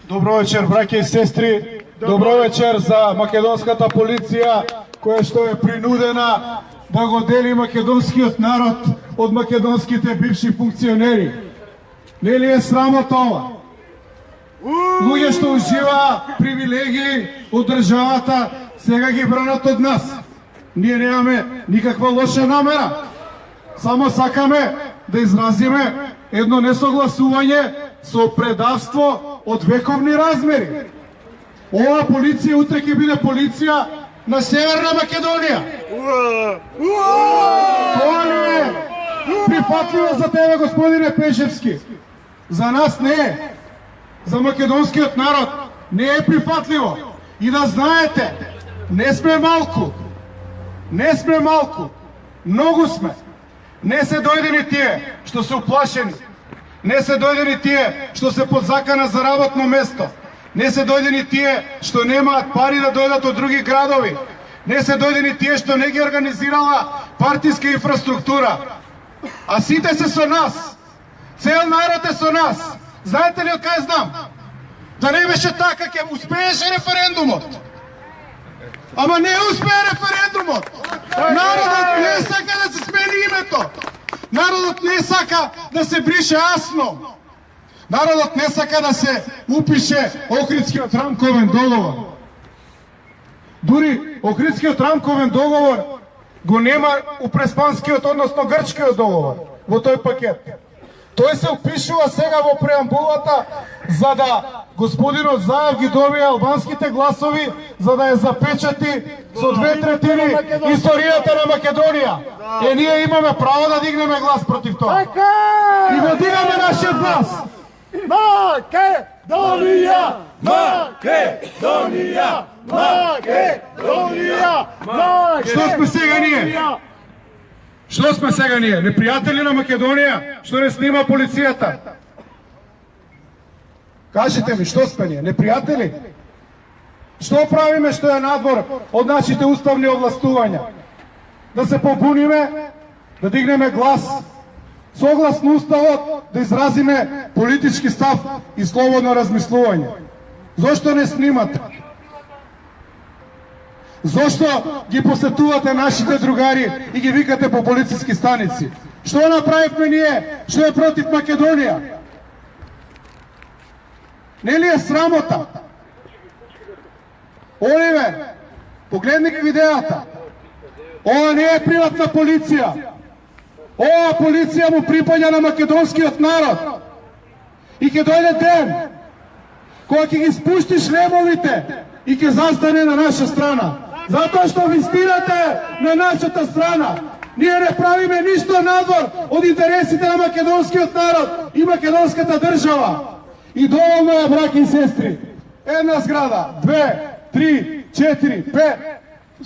Добро вечер, браќа и сестри. Добро вечер за македонската полиција, која што е принудена да го дели македонскиот народ од македонските бивши функционери. Нели е срамота ова? Луѓе што уживаа привилегии од државата, сега ги бранат од нас. Ние немаме никаква лоша намера. Само сакаме да изразиме едно несогласување со предавство од вековни размери. Ова полиција утре ќе биде полиција на Северна Македонија. Тоа не е прифатливо за тебе, господине Пешевски. За нас не е. За македонскиот народ не е прифатливо. И да знаете, не сме малку. Не сме малку. Многу сме. Не се дојдени тие што се уплашени. Не се дојдени тие што се под закана за работно место. Не се дојдени тие што немаат пари да дојдат од други градови. Не се дојдени тие што не ги организирала партиска инфраструктура. А сите се со нас. Цел народ е со нас. Знаете ли од кај знам? Да не беше така, ќе успееше референдумот. Ама не успее референдумот. Народот не сака да се смени името. Народот не сака да се брише Асно. Народот не сака да се упише Охридскиот рамковен договор. Дури Охридскиот рамковен договор го нема у Преспанскиот, односно Грчкиот договор во тој пакет. Тој се упишува сега во преамбулата за да господинот Заев ги добие албанските гласови, за да ја запечати со 2/3 историјата на Македонија. Ние имаме право да дигнеме глас против тоа. И го дигаме нашиот глас. Македонија! Македонија! Македонија! Што сме сега ние? Што сме сега ние? Непријатели на Македонија? Што не снима полицијата? Кажете ми, што сме ние? Непријатели? Што правиме што е надвор од нашите уставни овластувања? Да се побуниме, да дигнеме глас, согласно уставот да изразиме политички став и слободно размислување. Зошто не снимате? Зошто ги посетувате нашите другари и ги викате по полициски станици? Што направивме ние? Што е против Македонија? Нели е срамота? Оливер, погледни ги видеата. Ова не е приватна полиција. Ова полиција му припаѓа на македонскиот народ. И ќе дојде ден кога ќе ги спушти шлемовите и ќе застане на наша страна. Затоа што ви стирате на нашата страна. Ние не правиме ништо надвор од интересите на македонскиот народ и македонската држава. И доволно е, браќи и сестри. Една зграда, 2, 3, 4, 5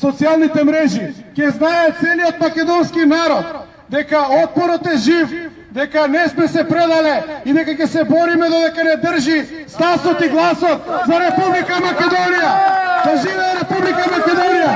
социјалните мрежи ќе знае целиот македонски народ дека отпорот е жив, дека не сме се предале и дека ќе се бориме додека не држи стасот и гласот за Република Македонија. Да живее Република Македонија!